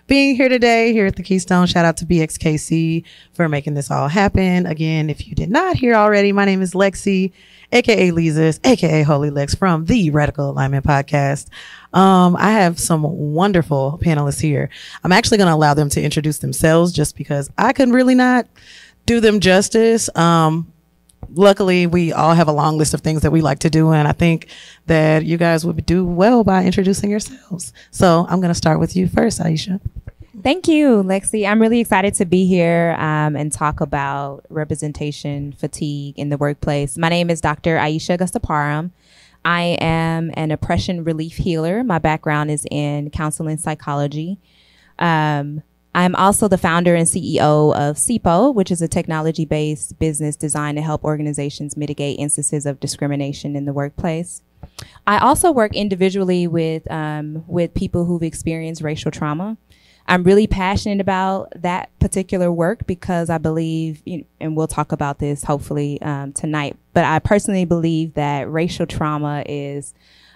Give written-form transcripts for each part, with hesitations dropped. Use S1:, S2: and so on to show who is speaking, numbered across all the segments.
S1: being here today here at the Keystone. Shout out to BXKC for making this all happen. Again, if you did not hear already, my name is Lexi, aka Lisa's, aka Holy Lex from the Radical Alignment Podcast. I have some wonderful panelists here. I'm actually going to allow them to introduce themselves just because I could really not do them justice. Luckily, we all have a long list of things that we like to do, and I think that you guys would do well by introducing yourselves. So I'm going to start with you first, Aisha.
S2: Thank you, Lexi. I'm really excited to be here and talk about representation fatigue in the workplace. My name is Dr. Aishah Augusta-Parham. I am an oppression relief healer. My background is in counseling psychology. I'm also the founder and CEO of SIPO, which is a technology-based business designed to help organizations mitigate instances of discrimination in the workplace. I also work individually with people who've experienced racial trauma. I'm really passionate about that particular work because I believe, and we'll talk about this hopefully tonight, but I personally believe that racial trauma is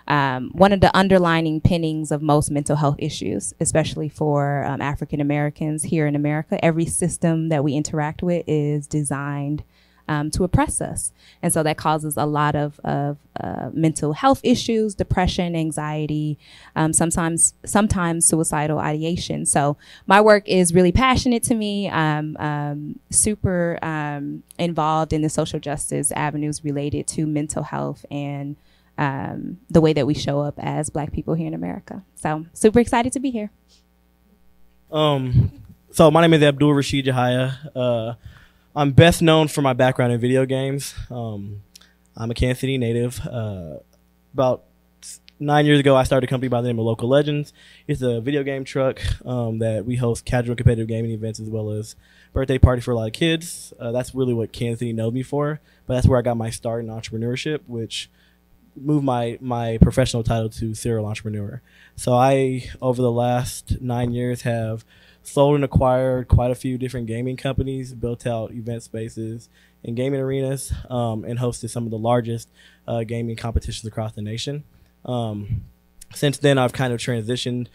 S2: one of the underlining pinnings of most mental health issues, especially for African Americans here in America. Every system that we interact with is designed to oppress us. And so that causes a lot of mental health issues, depression, anxiety, sometimes suicidal ideation. So my work is really passionate to me. I'm super involved in the social justice avenues related to mental health and the way that we show up as Black people here in America. So super excited to be here.
S3: So my name is Abdul Yahaya. I'm best known for my background in video games. I'm a Kansas City native. About 9 years ago, I started a company by the name of Local Legends. It's a video game truck that we host casual competitive gaming events as well as birthday parties for a lot of kids. That's really what Kansas City knows me for, but that's where I got my start in entrepreneurship, which moved my professional title to serial entrepreneur. So I, over the last 9 years, have sold and acquired quite a few different gaming companies, built out event spaces and gaming arenas, and hosted some of the largest gaming competitions across the nation. Since then, I've kind of transitioned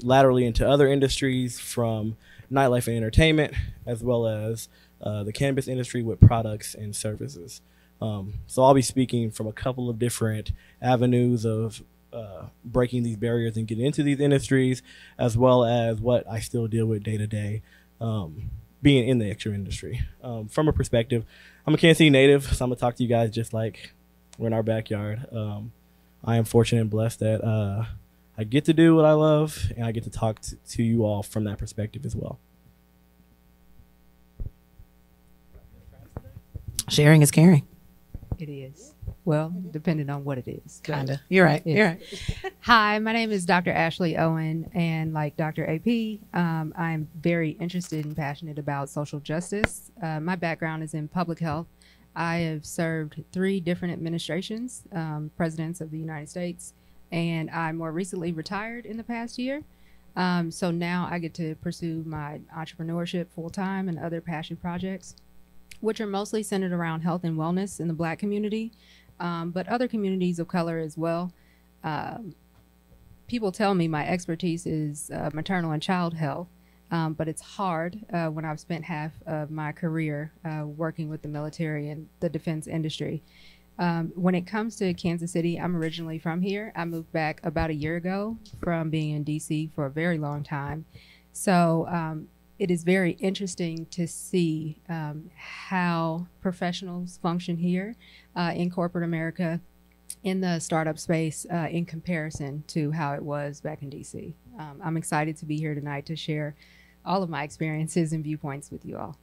S3: laterally into other industries, from nightlife and entertainment, as well as the cannabis industry with products and services. So I'll be speaking from a couple of different avenues of breaking these barriers and getting into these industries, as well as what I still deal with day to day, being in the extra industry. From a perspective, I'm a Kansas City native, so I'm gonna talk to you guys just like we're in our backyard. I am fortunate and blessed that I get to do what I love, and I get to talk to you all from that perspective as well.
S1: Sharing is caring.
S4: It is. Well, depending on what it is.
S1: Kinda. You're right.
S4: Yeah.
S1: You're right.
S4: Hi, my name is Dr. Ashli Owens, and like Dr. AP, I'm very interested and passionate about social justice. My background is in public health. I have served 3 different administrations, presidents of the United States, and I more recently retired in the past year. So now I get to pursue my entrepreneurship full-time and other passion projects, which are mostly centered around health and wellness in the Black community, but other communities of color as well. People tell me my expertise is maternal and child health, but it's hard when I've spent half of my career working with the military and the defense industry. When it comes to Kansas City, I'm originally from here. I moved back about a year ago from being in DC for a very long time. So it is very interesting to see how professionals function here in corporate America, in the startup space, in comparison to how it was back in DC. I'm excited to be here tonight to share all of my experiences and viewpoints with you all.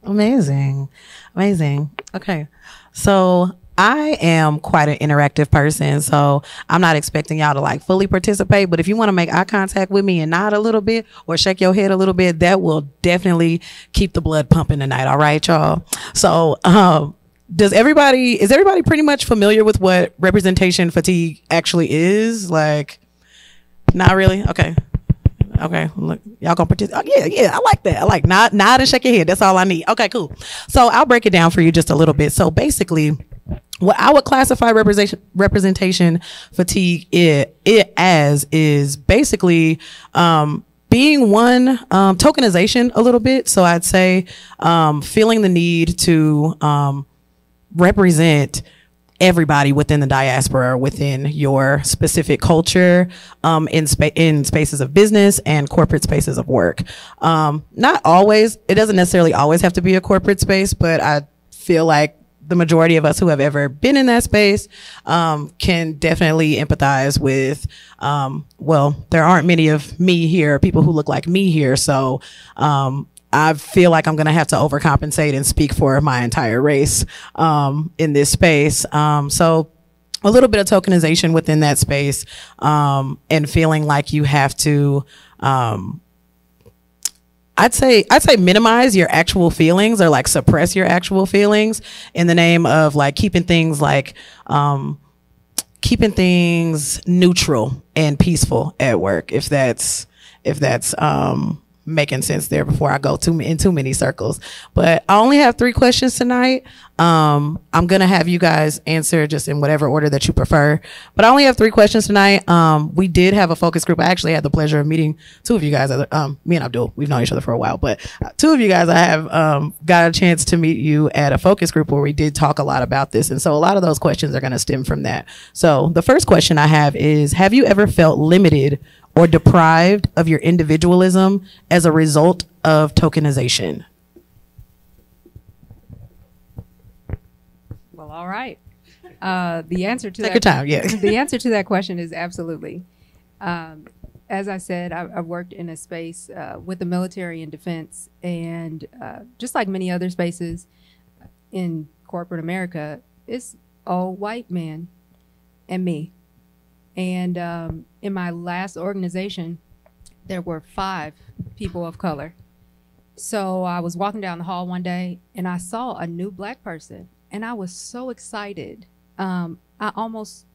S1: Amazing. Amazing. Okay. So I am quite an interactive person, so I'm not expecting y'all to like fully participate, but if you want to make eye contact with me and nod a little bit or shake your head a little bit, that will definitely keep the blood pumping tonight. All right, y'all. So, is everybody pretty much familiar with what representation fatigue actually is? Like, not really? Okay. Okay, look, y'all gonna participate. Oh, yeah, I like that. I like nod and shake your head. That's all I need. Okay, cool. So I'll break it down for you just a little bit. So basically, what I would classify representation fatigue is basically being one, tokenization a little bit. So I'd say feeling the need to represent everybody within the diaspora, within your specific culture, in spaces of business and corporate spaces of work. Not always, it doesn't necessarily always have to be a corporate space, but I feel like the majority of us who have ever been in that space can definitely empathize with, well, there aren't many of me here, people who look like me here. So I feel like I'm going to have to overcompensate and speak for my entire race in this space. So a little bit of tokenization within that space, and feeling like you have to, I'd say minimize your actual feelings, or like suppress your actual feelings in the name of like keeping things neutral and peaceful at work. If that's making sense there before I go in too many circles. But I only have 3 questions tonight. I'm going to have you guys answer just in whatever order that you prefer. But I only have 3 questions tonight. We did have a focus group. I actually had the pleasure of meeting 2 of you guys. Me and Abdul, we've known each other for a while, but 2 of you guys, I have got a chance to meet you at a focus group where we did talk a lot about this. And so a lot of those questions are going to stem from that. So the first question I have is, have you ever felt limited or deprived of your individualism as a result of tokenization?
S4: Well, all right. The answer to
S1: Take your time, yeah.
S4: The answer to that question is absolutely. As I said, I've worked in a space with the military and defense, and just like many other spaces in corporate America, it's all white men and me. And in my last organization, there were 5 people of color. So I was walking down the hall one day and I saw a new black person, and I was so excited. I almost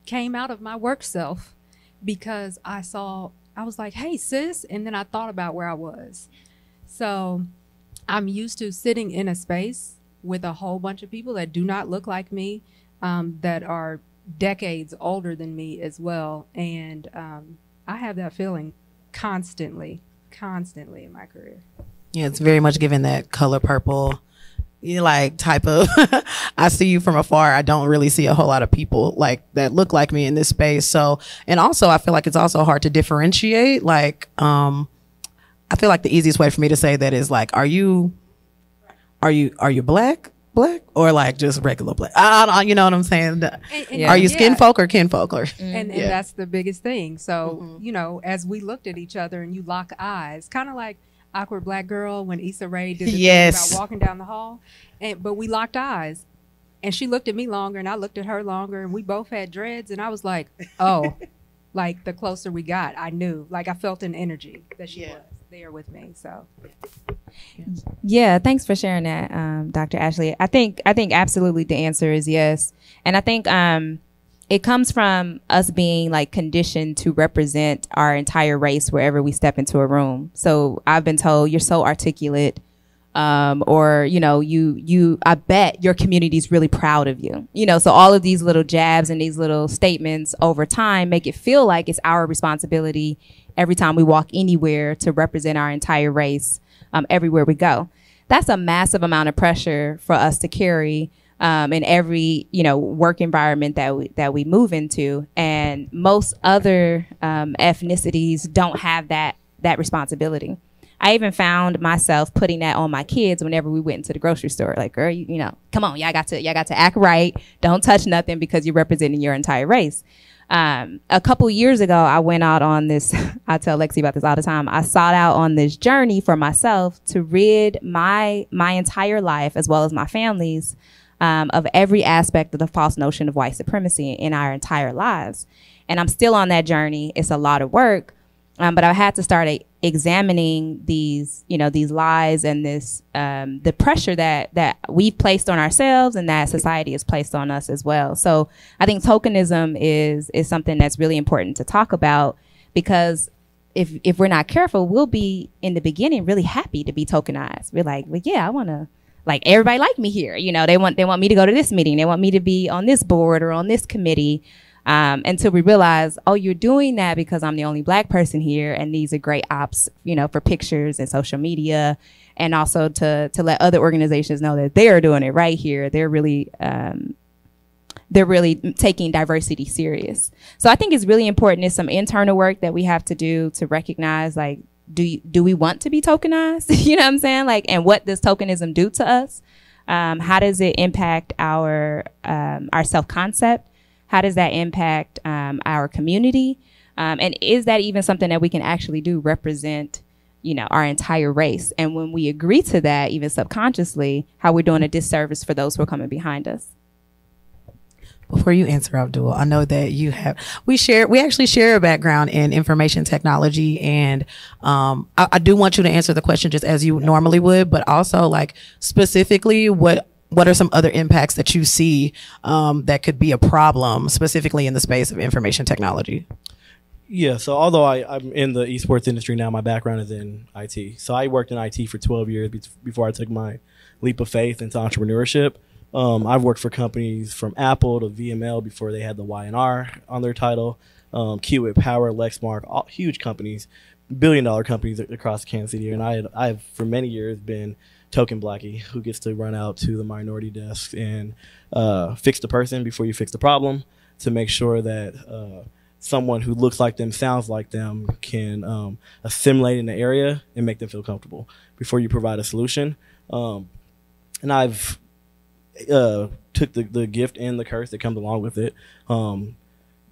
S4: came out of my work self because I was like, hey, sis. And then I thought about where I was. So I'm used to sitting in a space with a whole bunch of people that do not look like me, that are decades older than me as well. And I have that feeling constantly in my career.
S1: Yeah, it's very much given that color purple, like type of, I see you from afar. I don't really see a whole lot of people like that look like me in this space. So, and also I feel like it's also hard to differentiate. Like, I feel like the easiest way for me to say that is like, are you black or like just regular black? You know what I'm saying? Are you skin folk or kin folk?
S4: And that's the biggest thing. So, you know, as we looked at each other and you lock eyes, kind of like Awkward Black Girl when Issa Rae did the thing about walking down the hall, but we locked eyes, and she looked at me longer and I looked at her longer, and we both had dreads, and I was like, oh, like the closer we got, I knew, like I felt an energy that she was there with me. So
S2: yeah, thanks for sharing that, Dr. Ashley. I think absolutely the answer is yes. And I think it comes from us being like conditioned to represent our entire race wherever we step into a room. So I've been told, you're so articulate, or, you know, I bet your community's really proud of you. You know, so all of these little jabs and these little statements over time make it feel like it's our responsibility every time we walk anywhere to represent our entire race, everywhere we go. That's a massive amount of pressure for us to carry in every, you know, work environment that we move into. And most other ethnicities don't have that responsibility. I even found myself putting that on my kids whenever we went into the grocery store. Like, girl, you know, come on, y'all got to act right. Don't touch nothing because you're representing your entire race. A couple years ago, I went out on this, I tell Lexi about this all the time. I sought out on this journey for myself to rid my entire life, as well as my family's, of every aspect of the false notion of white supremacy in our entire lives. And I'm still on that journey. It's a lot of work. But I had to start examining these, you know, these lies and this, the pressure that we've placed on ourselves and that society has placed on us as well. So I think tokenism is something that's really important to talk about, because if we're not careful, we'll be in the beginning really happy to be tokenized. We're like, well, yeah, I want like everybody like me here. You know, they want me to go to this meeting. They want me to be on this board or on this committee. Until we realize, oh, you're doing that because I'm the only Black person here, and these are great ops, you know, for pictures and social media, and also to let other organizations know that they are doing it right here. They're really taking diversity serious. So I think it's really important. There's some internal work that we have to do to recognize, like, do we want to be tokenized? You know what I'm saying? Like, and what does tokenism do to us? How does it impact our self-concept? How does that impact our community? And is that even something that we can actually do, represent, you know, our entire race? And when we agree to that, even subconsciously, how we're doing a disservice for those who are coming behind us.
S1: Before you answer, Abdul, I know that we actually share a background in information technology, and I do want you to answer the question just as you normally would, but also, like, specifically what are some other impacts that you see that could be a problem specifically in the space of information technology?
S3: Yeah, so although I'm in the esports industry now, my background is in IT. So I worked in IT for 12 years before I took my leap of faith into entrepreneurship. I've worked for companies from Apple to VML before they had the Y&R on their title, Kiewit Power, Lexmark, all huge companies, billion-dollar companies across Kansas City. And I've for many years been token Blackie, who gets to run out to the minority desk and fix the person before you fix the problem, to make sure that someone who looks like them, sounds like them, can assimilate in the area and make them feel comfortable before you provide a solution. And I've took the gift and the curse that comes along with it.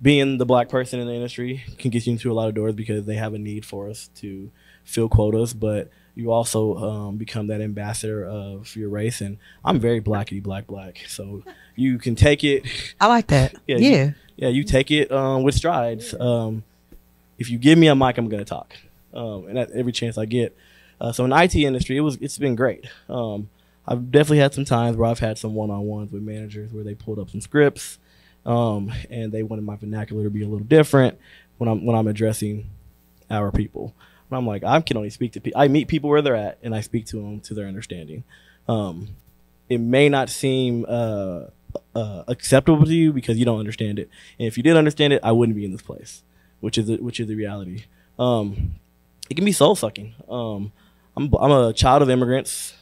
S3: Being the Black person in the industry can get you into a lot of doors because they have a need for us to fill quotas, but you also become that ambassador of your race. And I'm very blackity black. So you can take it.
S1: I like that. Yeah.
S3: You take it with strides. If you give me a mic, I'm going to talk. And at every chance I get. So in the IT industry, it's been great. I've definitely had some times where I've had some one-on-ones with managers where they pulled up some scripts and they wanted my vernacular to be a little different when I'm addressing our people. And I'm like, I can only speak to people. I meet people where they're at, and I speak to them to their understanding. It may not seem acceptable to you because you don't understand it. And if you did understand it, I wouldn't be in this place, which is the reality. It can be soul-sucking. I'm a child of immigrants.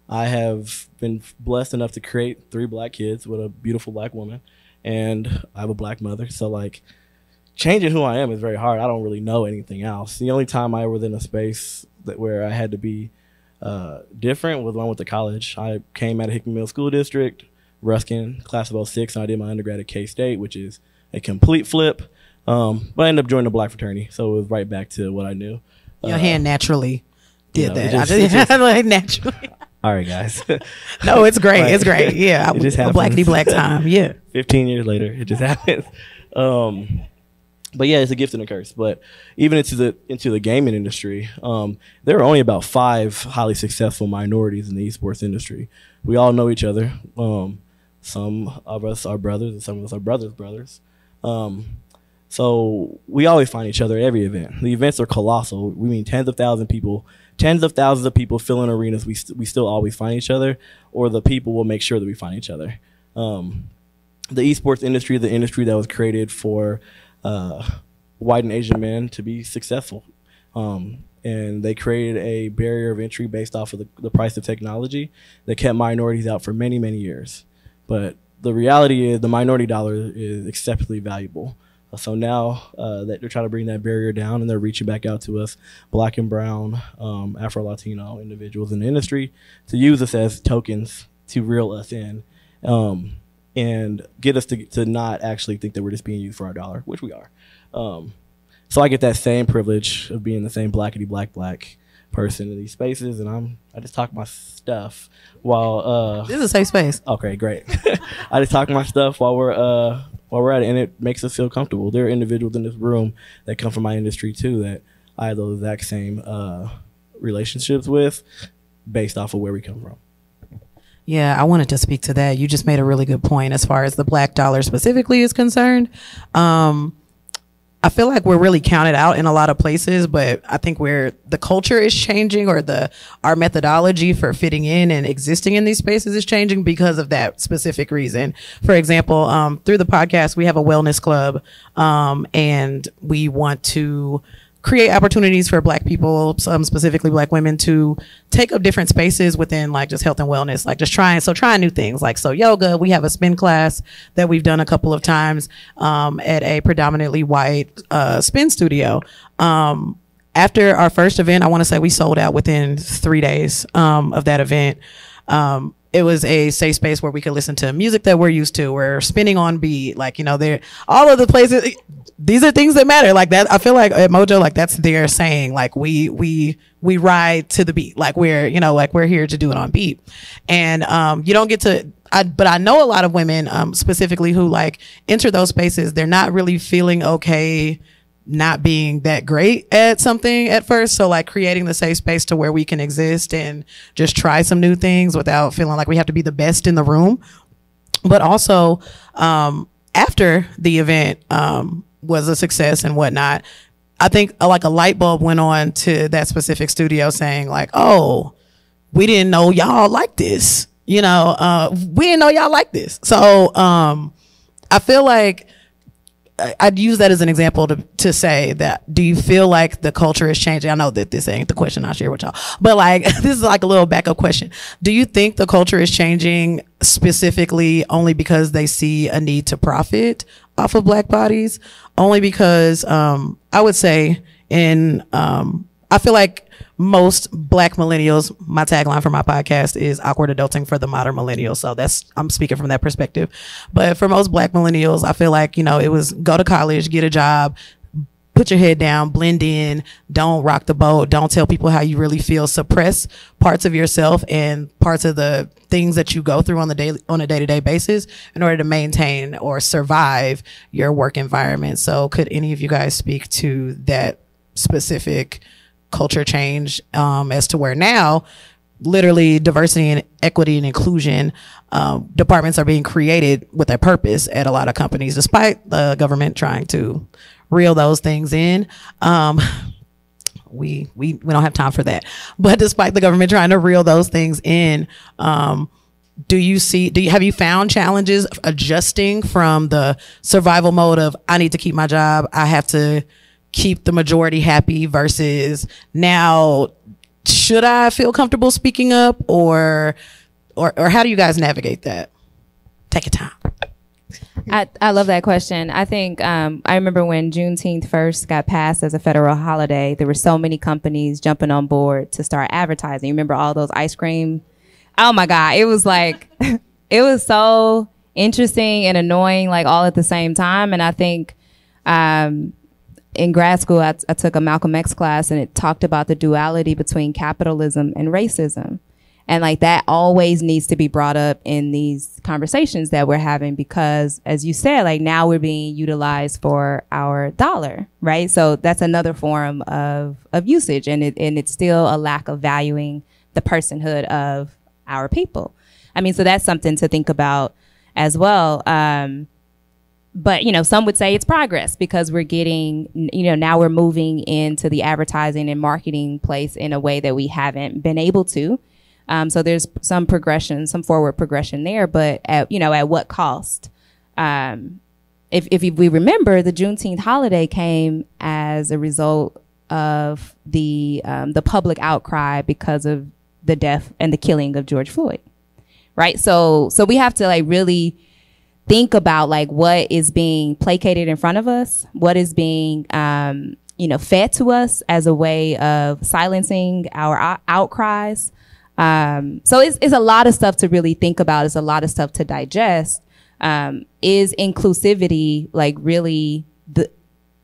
S3: I have been blessed enough to create 3 Black kids with a beautiful Black woman, and I have a Black mother. So, like, changing who I am is very hard. I don't really know anything else. The only time I was in a space where I had to be different was when I went to college. I came out of Hickman Middle School District, Ruskin, class of 06, and I did my undergrad at K-State, which is a complete flip. But I ended up joining the Black fraternity, so it was right back to what I knew.
S1: Your hand naturally did that. I just like naturally.
S3: All right, guys.
S1: No, it's great. It's great. Yeah.
S3: It just
S1: a blackity black time. Yeah.
S3: 15 years later, it just happens. But yeah, it's a gift and a curse. But even into the gaming industry, there are only about 5 highly successful minorities in the esports industry. We all know each other. Some of us are brothers, and some of us are brothers. So we always find each other at every event. The events are colossal. We mean tens of thousands of people filling arenas. We still always find each other, or the people will make sure that we find each other. The esports industry, the industry that was created for white and Asian men to be successful. And they created a barrier of entry based off of the price of technology that kept minorities out for many, many years. But the reality is the minority dollar is exceptionally valuable. So now that they're trying to bring that barrier down, and they're reaching back out to us, Black and brown, Afro-Latino individuals in the industry, to use us as tokens to reel us in and get us to not actually think that we're just being used for our dollar, which we are. So I get that same privilege of being the same blackity black person in these spaces, and I just talk my stuff while
S1: this is a safe space.
S3: Okay, great. I just talk my stuff while we're at it, and it makes us feel comfortable. There are individuals in this room that come from my industry too that I have those exact same relationships with based off of where we come from.
S1: Yeah, I wanted to speak to that. You just made a really good point as far as the black dollar specifically is concerned. I feel like we're really counted out in a lot of places, but I think where the culture is changing, or our methodology for fitting in and existing in these spaces is changing because of that specific reason. For example, through the podcast, we have a wellness club, and we want to create opportunities for Black people, specifically Black women, to take up different spaces within like just health and wellness, like just trying new things. Like, so yoga, we have a spin class that we've done a couple of times at a predominantly white spin studio. After our first event, I want to say we sold out within 3 days of that event. It was a safe space where we could listen to music that we're used to. We're spinning on beat, like, you know, they're all of the places. These are things that matter. Like that, I feel like at Mojo, like that's their saying, like we ride to the beat. Like we're here to do it on beat. And you don't get to, but I know a lot of women specifically who like enter those spaces. They're not really feeling okay not being that great at something at first. So like creating the safe space to where we can exist and just try some new things without feeling like we have to be the best in the room. But also after the event was a success and whatnot, I think like a light bulb went on to that specific studio saying like, oh, we didn't know y'all like this. You know, we didn't know y'all like this. So I feel like I'd use that as an example to say that, do you feel like the culture is changing? I know that this ain't the question I share with y'all, but like, this is like a little backup question. Do you think the culture is changing specifically only because they see a need to profit off of Black bodies? Only because, I would say I feel like most Black millennials, my tagline for my podcast is awkward adulting for the modern millennial. So I'm speaking from that perspective. But for most Black millennials, I feel like, you know, it was go to college, get a job, put your head down, blend in, don't rock the boat, don't tell people how you really feel, suppress parts of yourself and parts of the things that you go through on a day-to-day basis in order to maintain or survive your work environment. So could any of you guys speak to that specific culture change as to where now literally diversity and equity and inclusion departments are being created with a purpose at a lot of companies, despite the government trying to reel those things in. We don't have time for that, but despite the government trying to reel those things in, have you found challenges adjusting from the survival mode of I need to keep my job, I have to keep the majority happy, versus now should I feel comfortable speaking up, or how do you guys navigate that? Take your time.
S2: I love that question. I think I remember when Juneteenth first got passed as a federal holiday, there were so many companies jumping on board to start advertising. You remember all those ice cream? Oh my God. It was like, it was so interesting and annoying, like all at the same time. And I think in grad school, I took a Malcolm X class, and it talked about the duality between capitalism and racism. And like that always needs to be brought up in these conversations that we're having, because as you said, like now we're being utilized for our dollar, right? So that's another form of usage, and it's still a lack of valuing the personhood of our people. I mean, so that's something to think about as well. But, you know, some would say it's progress because we're getting, you know, now we're moving into the advertising and marketing place in a way that we haven't been able to. So there's some progression, some forward progression there, but at what cost? If we remember, the Juneteenth holiday came as a result of the public outcry because of the death and the killing of George Floyd, right? So we have to like really think about like what is being placated in front of us, what is being fed to us as a way of silencing our outcries. So it's a lot of stuff to really think about. It's a lot of stuff to digest. Is inclusivity like really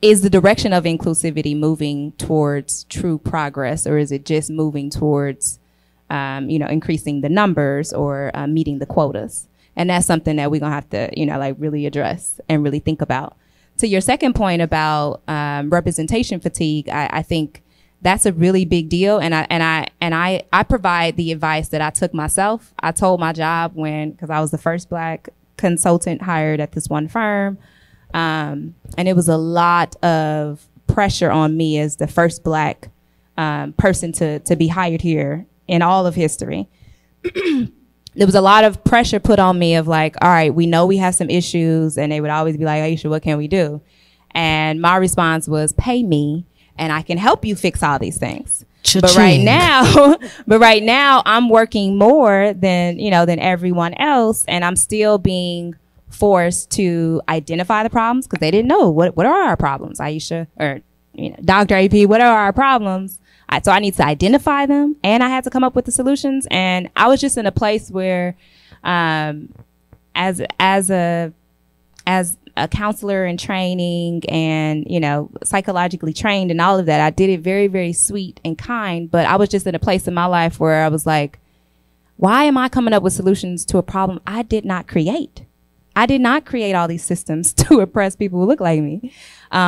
S2: is the direction of inclusivity moving towards true progress, or is it just moving towards, increasing the numbers or meeting the quotas? And that's something that we're gonna have to, really address and really think about. To your second point about representation fatigue, I think that's a really big deal. And I provide the advice that I took myself. I told my job because I was the first Black consultant hired at this one firm. And it was a lot of pressure on me as the first Black person to be hired here in all of history. There was a lot of pressure put on me of like, all right, we know we have some issues, and they would always be like, Aisha, what can we do? And my response was, pay me and I can help you fix all these things.
S1: Cha-ching.
S2: But right now I'm working more than everyone else, and I'm still being forced to identify the problems because they didn't know what are our problems, Aisha, or Dr. AP, what are our problems? So I need to identify them, and I had to come up with the solutions. And I was just in a place where, as a counselor in training and, psychologically trained and all of that, I did it very, very sweet and kind. But I was just in a place in my life where I was like, why am I coming up with solutions to a problem I did not create? I did not create all these systems to oppress people who look like me.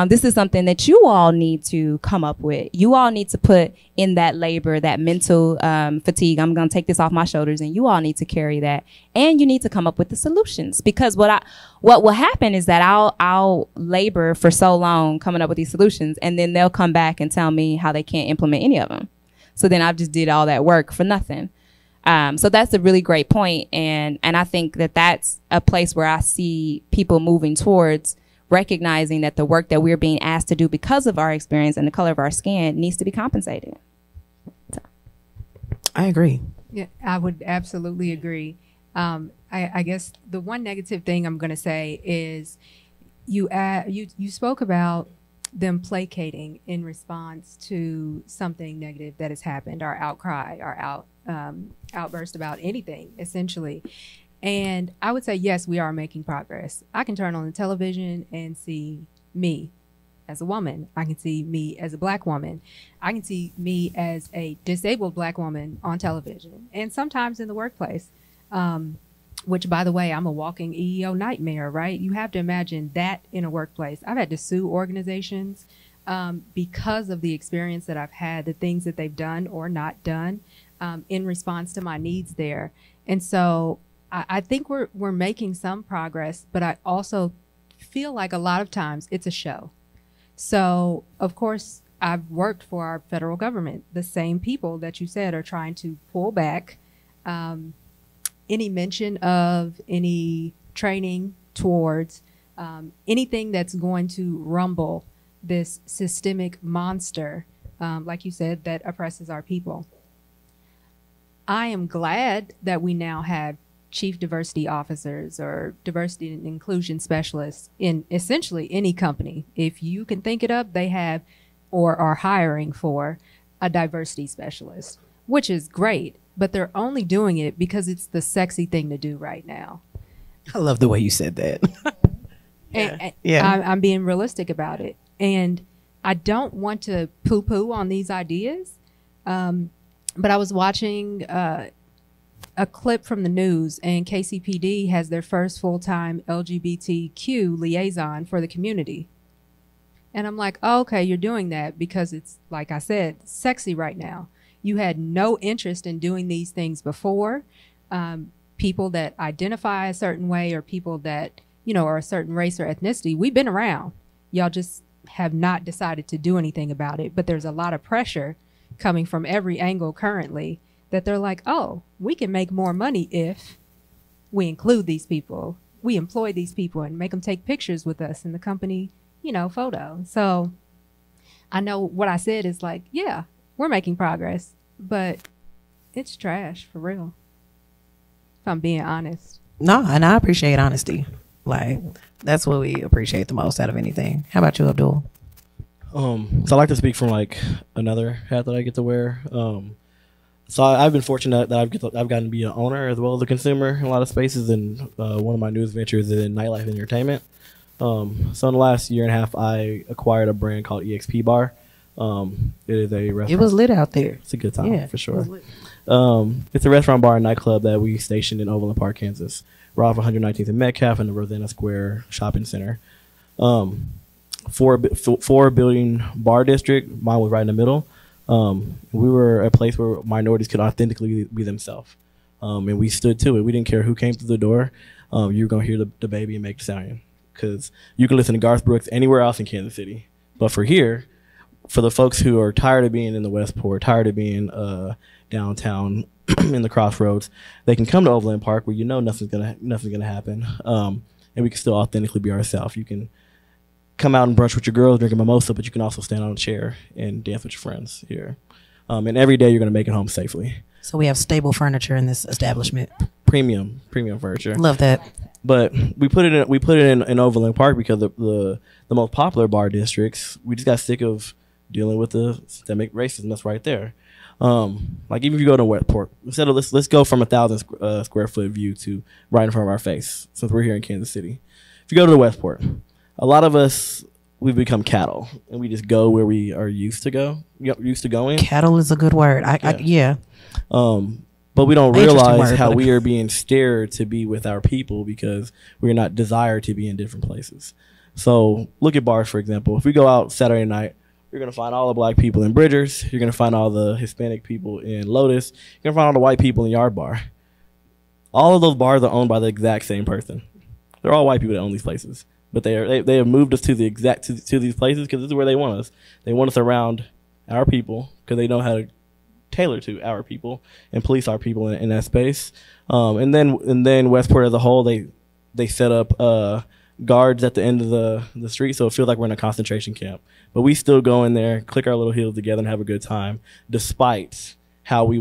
S2: This is something that you all need to come up with. You all need to put in that labor, that mental fatigue. I'm going to take this off my shoulders, and you all need to carry that. And you need to come up with the solutions, because what will happen is that I'll labor for so long coming up with these solutions, and then they'll come back and tell me how they can't implement any of them. So then I've just did all that work for nothing. So that's a really great point. And I think that that's a place where I see people moving towards recognizing that the work that we're being asked to do because of our experience and the color of our skin needs to be compensated. So.
S1: I agree.
S4: Yeah, I would absolutely agree. I guess the one negative thing I'm going to say is you spoke about them placating in response to something negative that has happened, our outcry, our outburst about anything, essentially. And I would say, yes, we are making progress. I can turn on the television and see me as a woman. I can see me as a Black woman. I can see me as a disabled Black woman on television, and sometimes in the workplace, which, by the way, I'm a walking EEO nightmare, right? You have to imagine that in a workplace. I've had to sue organizations because of the experience that I've had, the things that they've done or not done in response to my needs there. And so I think we're making some progress, but I also feel like a lot of times it's a show. So, of course, I've worked for our federal government. The same people that you said are trying to pull back any mention of any training towards anything that's going to rumble this systemic monster, like you said, that oppresses our people. I am glad that we now have chief diversity officers or diversity and inclusion specialists in essentially any company. If you can think it up, they have or are hiring for a diversity specialist, which is great, but they're only doing it because it's the sexy thing to do right now.
S1: I love the way you said that.
S4: I'm being realistic about it. And I don't want to poo-poo on these ideas, but I was watching a clip from the news, and KCPD has their first full-time LGBTQ liaison for the community. And I'm like, oh, okay, you're doing that because it's, like I said, sexy right now. You had no interest in doing these things before. People that identify a certain way or people that, are a certain race or ethnicity, we've been around. Y'all just have not decided to do anything about it. But there's a lot of pressure coming from every angle currently that they're like, oh, we can make more money if we include these people, we employ these people and make them take pictures with us in the company, photo. So I know what I said is like, yeah, we're making progress, but it's trash for real, if I'm being honest.
S1: No, and I appreciate honesty. Like, that's what we appreciate the most out of anything. How about you, Abdul?
S3: So I like to speak from like another hat that I get to wear. So I've been fortunate that I've gotten to be an owner as well as a consumer in a lot of spaces, and one of my newest ventures is in nightlife and entertainment. So in the last year and a half, I acquired a brand called EXP Bar. It is a restaurant.
S1: It was lit out there.
S3: It's a good time, for sure. It's a restaurant, bar, and nightclub that we stationed in Overland Park, Kansas. We're off 119th and Metcalf in the Rosanna Square shopping center. Four building bar district. Mine was right in the middle. We were a place where minorities could authentically be themselves. And we stood to it. We didn't care who came through the door. You were going to hear the baby and make the sound. because you can listen to Garth Brooks anywhere else in Kansas City. But for here, for the folks who are tired of being in the Westport, tired of being downtown in the Crossroads, they can come to Overland Park where you know nothing's gonna happen, and we can still authentically be ourselves. You can come out and brunch with your girls, drink a mimosa, but you can also stand on a chair and dance with your friends here. And every day you're gonna make it home safely.
S1: So we have stable furniture in this establishment.
S3: Premium furniture.
S1: Love that.
S3: But we put it in Overland Park because the most popular bar districts, we just got sick of dealing with the systemic racism that's right there. Like even if you go to Westport, instead of let's go from 1,000 square foot view to right in front of our face, since we're here in Kansas City. If you go to the Westport, a lot of us, we've become cattle and we just go where we are used to going.
S1: Cattle is a good word. Yeah.
S3: But we don't realize how we are being steered to be with our people because we're not desired to be in different places. So look at bars, for example. If we go out Saturday night, you're going to find all the black people in Bridgers. You're going to find all the Hispanic people in Lotus. You're going to find all the white people in Yard Bar. All of those bars are owned by the exact same person. They're all white people that own these places. But they have moved us to these places because this is where they want us. They want us around our people because they know how to tailor to our people and police our people in that space. And then Westport as a whole, they set up guards at the end of the street, so it feels like we're in a concentration camp. But we still go in there, click our little heels together, and have a good time, despite how we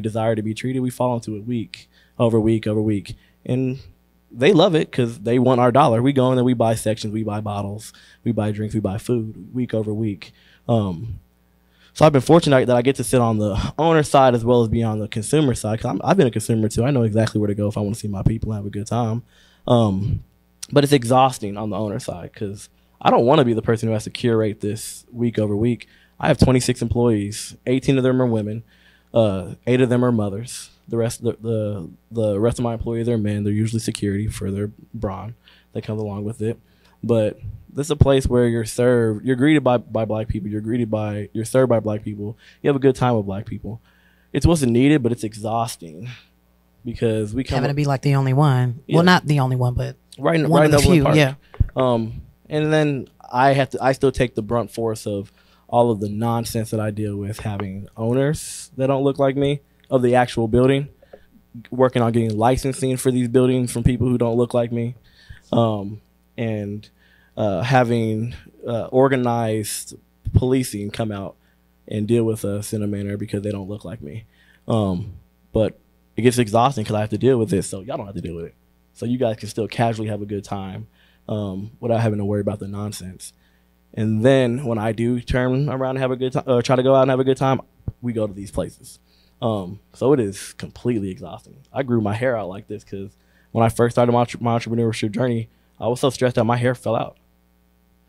S3: desire to be treated. We fall into it week over week over week, and they love it because they want our dollar. We go in there, we buy sections, we buy bottles, we buy drinks, we buy food week over week. So I've been fortunate that I get to sit on the owner side as well as be on the consumer side. Cause I've been a consumer too. I know exactly where to go if I want to see my people and have a good time. But it's exhausting on the owner side because I don't want to be the person who has to curate this week over week. I have 26 employees. 18 of them are women. 8 of them are mothers. The rest of my employees are men. They're usually security for their brawn that comes along with it. But this is a place where you're greeted by black people. You're served by black people. You have a good time with black people. It's what's needed, but it's exhausting because we
S1: having to be like the only one. Yeah. Well, not the only one, but
S3: right in the few. Park. Yeah. And then I still take the brunt force of all of the nonsense that I deal with having owners that don't look like me of the actual building, working on getting licensing for these buildings from people who don't look like me. And having organized policing come out and deal with us in a manner because they don't look like me. But it gets exhausting because I have to deal with it, so y'all don't have to deal with it. So you guys can still casually have a good time without having to worry about the nonsense. And then when I do turn around and have a good time, try to go out and have a good time, we go to these places. So it is completely exhausting. I grew my hair out like this because when I first started my entrepreneurship journey, I was so stressed out my hair fell out.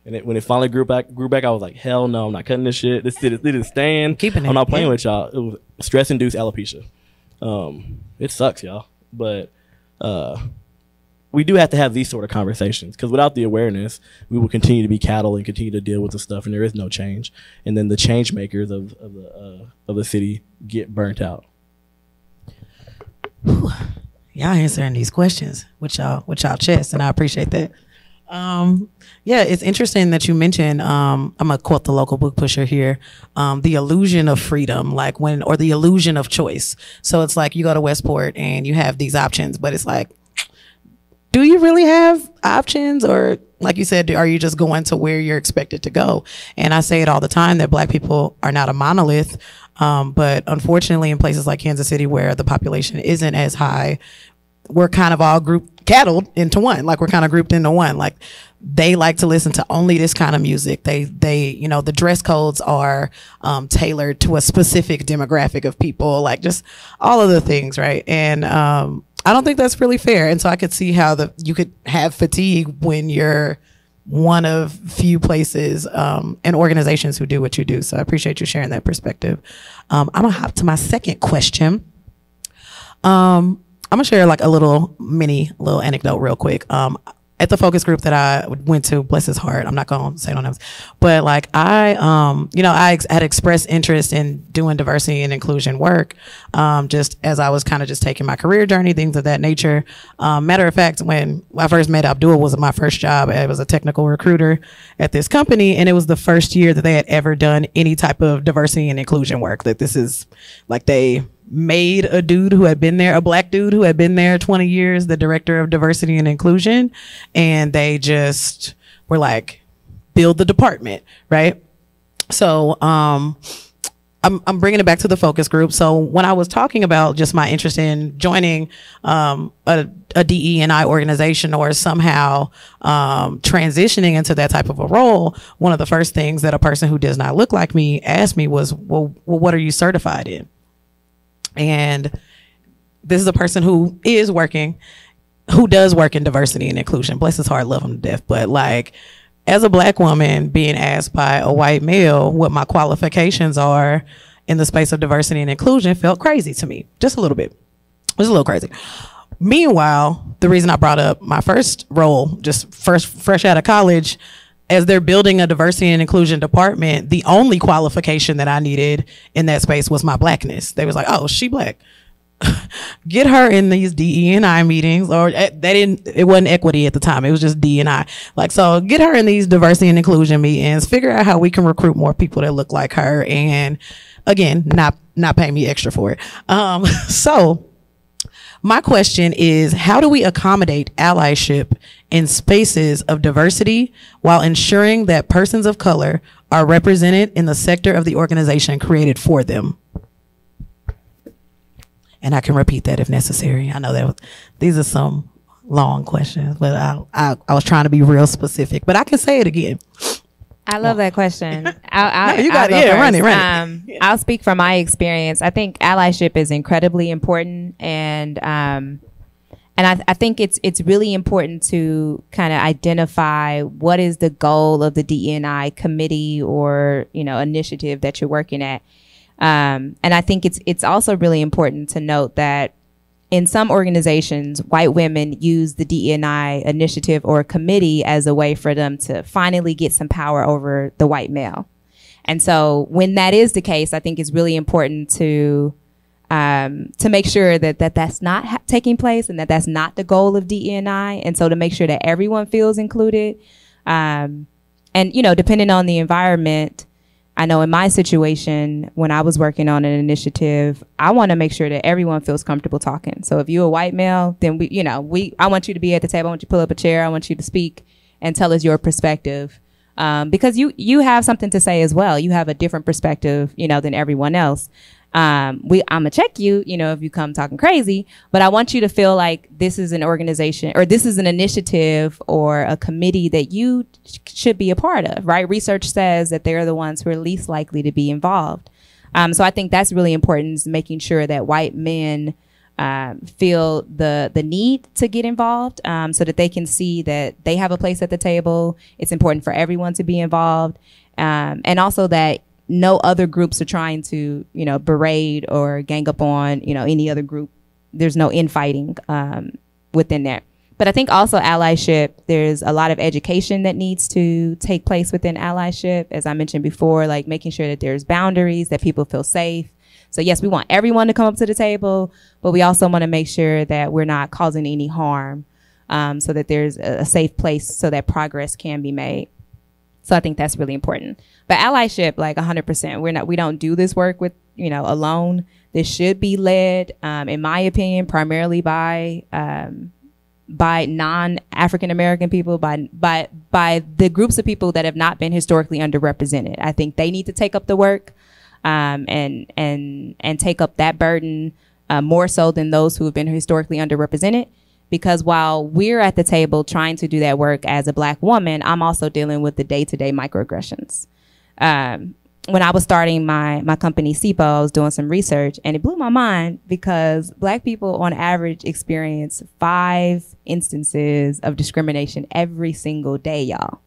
S3: And when it finally grew back, I was like, hell no, I'm not cutting this shit. This is staying. I'm not playing with y'all. It was stress-induced alopecia. It sucks, y'all. But we do have to have these sort of conversations because without the awareness, we will continue to be cattle and continue to deal with the stuff, and there is no change. And then the change makers of the city get burnt out.
S1: Whew. Y'all answering these questions with y'all chest, and I appreciate that. Yeah, it's interesting that you mentioned, I'm gonna quote the local book pusher here, the illusion of freedom, or the illusion of choice. So it's like you go to Westport and you have these options, but it's like, do you really have options? Or like you said, are you just going to where you're expected to go? And I say it all the time that black people are not a monolith. But unfortunately in places like Kansas City where the population isn't as high, we're kind of all cattled into one. Like we're kind of grouped into one. Like they like to listen to only this kind of music. They, the dress codes are, tailored to a specific demographic of people, like just all of the things. Right. And, I don't think that's really fair. And so I could see how you could have fatigue when you're one of few places, and organizations who do what you do. So I appreciate you sharing that perspective. I'm gonna hop to my second question. I'm gonna share like a little anecdote real quick. At at the focus group that I went to, bless his heart, I'm not going to say no names, but like I had expressed interest in doing diversity and inclusion work, just as I was kind of just taking my career journey, things of that nature. Matter of fact, when I first met Abdul, was my first job. I was a technical recruiter at this company, and it was the first year that they had ever done any type of diversity and inclusion work. That this is like they made a dude who had been there, a black dude who had been there 20 years, the director of diversity and inclusion. And they just were like, build the department. Right. So, I'm bringing it back to the focus group. So when I was talking about just my interest in joining, a DE&I organization or somehow, transitioning into that type of a role, one of the first things that a person who does not look like me asked me was, well, what are you certified in? And this is a person who does work in diversity and inclusion. Bless his heart, love him to death. But like, as a black woman being asked by a white male what my qualifications are in the space of diversity and inclusion felt crazy to me. Just a little bit. It was a little crazy. Meanwhile, the reason I brought up my first role, just fresh out of college, as they're building a diversity and inclusion department, the only qualification that I needed in that space was my blackness. They was like, oh, she black. Get her in these DE&I meetings, or it wasn't equity at the time. It was just D&I. Like, so get her in these diversity and inclusion meetings, figure out how we can recruit more people that look like her. And again, not pay me extra for it. So my question is, how do we accommodate allyship in spaces of diversity while ensuring that persons of color are represented in the sector of the organization created for them? And I can repeat that if necessary. I know that these are some long questions, but I was trying to be real specific, but I can say it again.
S2: I love that question.
S1: No, you got it. Yeah, run it.
S2: I'll speak from my experience. I think allyship is incredibly important, and I think it's really important to kind of identify what is the goal of the DE&I committee or initiative that you're working at. And I think it's also really important to note that in some organizations, white women use the DE&I initiative or committee as a way for them to finally get some power over the white male. And so when that is the case, I think it's really important to make sure that that's not taking place and that that's not the goal of DE&I. And so to make sure that everyone feels included. And, depending on the environment, I know in my situation, when I was working on an initiative, I want to make sure that everyone feels comfortable talking. So if you're a white male, then I want you to be at the table. I want you to pull up a chair. I want you to speak and tell us your perspective. Because you have something to say as well. You have a different perspective, than everyone else. I'm gonna check you, if you come talking crazy, but I want you to feel like this is an organization or this is an initiative or a committee that you should be a part of, right? Research says that they're the ones who are least likely to be involved. So I think that's really important, is making sure that white men feel the need to get involved, so that they can see that they have a place at the table. It's important for everyone to be involved, and also that no other groups are trying to, berate or gang up on, any other group. There's no infighting within there. But I think also allyship, there's a lot of education that needs to take place within allyship. As I mentioned before, like making sure that there's boundaries, that people feel safe. So yes, we want everyone to come up to the table, but we also want to make sure that we're not causing any harm, so that there's a safe place so that progress can be made. So I think that's really important. But allyship, like 100%, we don't do this work with, alone. This should be led, in my opinion, primarily by non-African American people, by the groups of people that have not been historically underrepresented. I think they need to take up the work, and take up that burden, more so than those who have been historically underrepresented. Because while we're at the table trying to do that work as a Black woman, I'm also dealing with the day-to-day microaggressions. When I was starting my company, SIPO, I was doing some research, and it blew my mind because Black people on average experience 5 instances of discrimination every single day, y'all.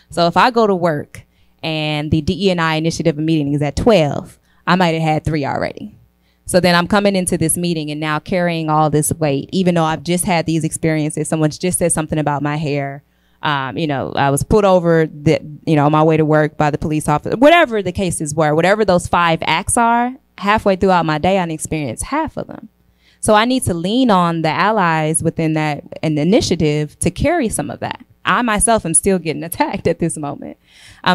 S2: So if I go to work and the DE&I initiative meeting is at 12, I might have had 3 already. So then I'm coming into this meeting and now carrying all this weight, even though I've just had these experiences. Someone's just said something about my hair. You know, I was pulled over on my way to work by the police officer, whatever the cases were, whatever those 5 acts are, halfway throughout my day, I experienced half of them. So I need to lean on the allies within that an initiative to carry some of that. I myself am still getting attacked at this moment.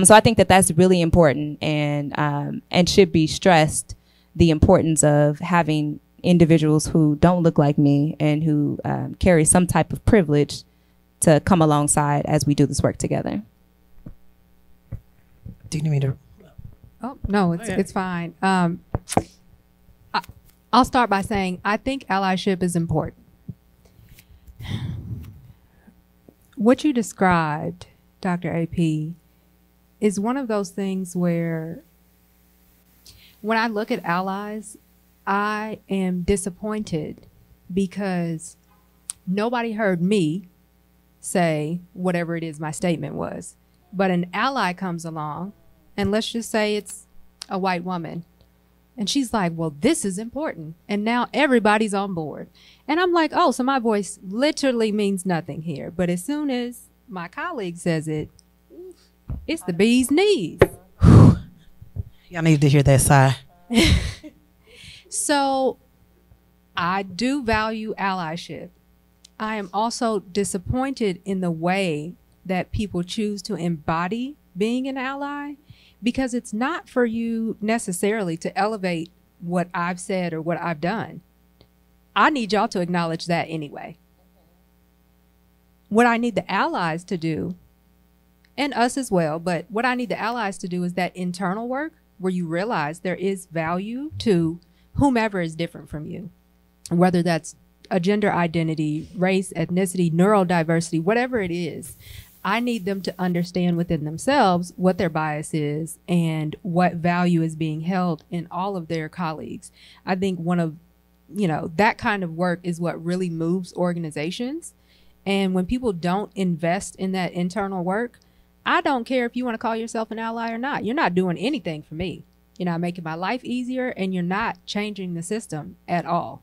S2: So I think that that's really important and should be stressed, the importance of having individuals who don't look like me and who carry some type of privilege to come alongside as we do this work together.
S1: Do you need me to?
S4: Oh, no, it's fine. I'll start by saying I think allyship is important. What you described, Dr. AP, is one of those things where when I look at allies, I am disappointed because nobody heard me say whatever it is my statement was. But an ally comes along, and let's just say it's a white woman, and she's like, well, this is important. And now everybody's on board. And I'm like, oh, so my voice literally means nothing here. But as soon as my colleague says it, it's the bee's knees.
S1: Y'all need to hear that sigh.
S4: So I do value allyship. I am also disappointed in the way that people choose to embody being an ally, because it's not for you necessarily to elevate what I've said or what I've done. I need y'all to acknowledge that anyway. What I need the allies to do, and us as well, but what I need the allies to do is that internal work where you realize there is value to whomever is different from you, whether that's a gender identity, race, ethnicity, neurodiversity, whatever it is. I need them to understand within themselves what their bias is and what value is being held in all of their colleagues. I think one of, that kind of work is what really moves organizations. And when people don't invest in that internal work, I don't care if you want to call yourself an ally or not. You're not doing anything for me. You're not making my life easier, and you're not changing the system at all.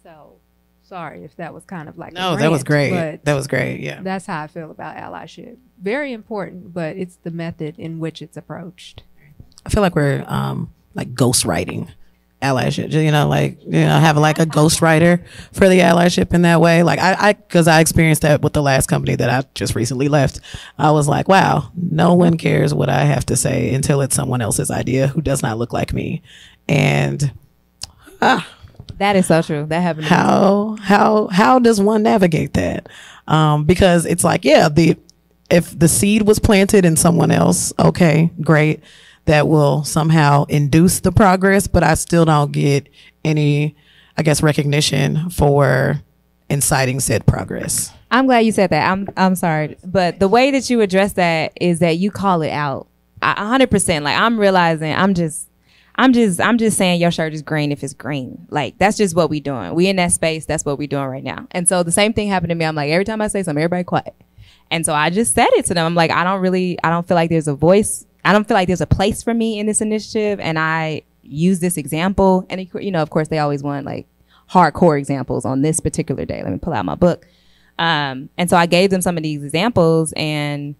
S4: So sorry if that was kind of like
S1: no,
S4: a rant,
S1: that was great.
S4: but
S1: That was great. Yeah,
S4: that's how I feel about allyship. Very important, but it's the method in which it's approached.
S1: I feel like we're like ghostwriting allyship. Having like a ghostwriter for the allyship in that way. Like because I experienced that with the last company that I just recently left. I was like, wow, no one cares what I have to say until it's someone else's idea who does not look like me, and
S2: that is so true. That happened to me.
S1: How does one navigate that? Because it's like, if the seed was planted in someone else, okay, great. That will somehow induce the progress, but I still don't get any, I guess, recognition for inciting said progress.
S2: I'm glad you said that. I'm sorry, but the way that you address that is that you call it out 100%. Like I'm realizing I'm just saying your shirt is green if it's green. Like that's just what we doing. We in that space. That's what we doing right now. And so the same thing happened to me. I'm like, every time I say something, everybody quiet. And so I just said it to them. I'm like, I don't feel like there's a voice. I don't feel like there's a place for me in this initiative. And I use this example. And of course they always want like hardcore examples on this particular day. Let me pull out my book. And so I gave them some of these examples, and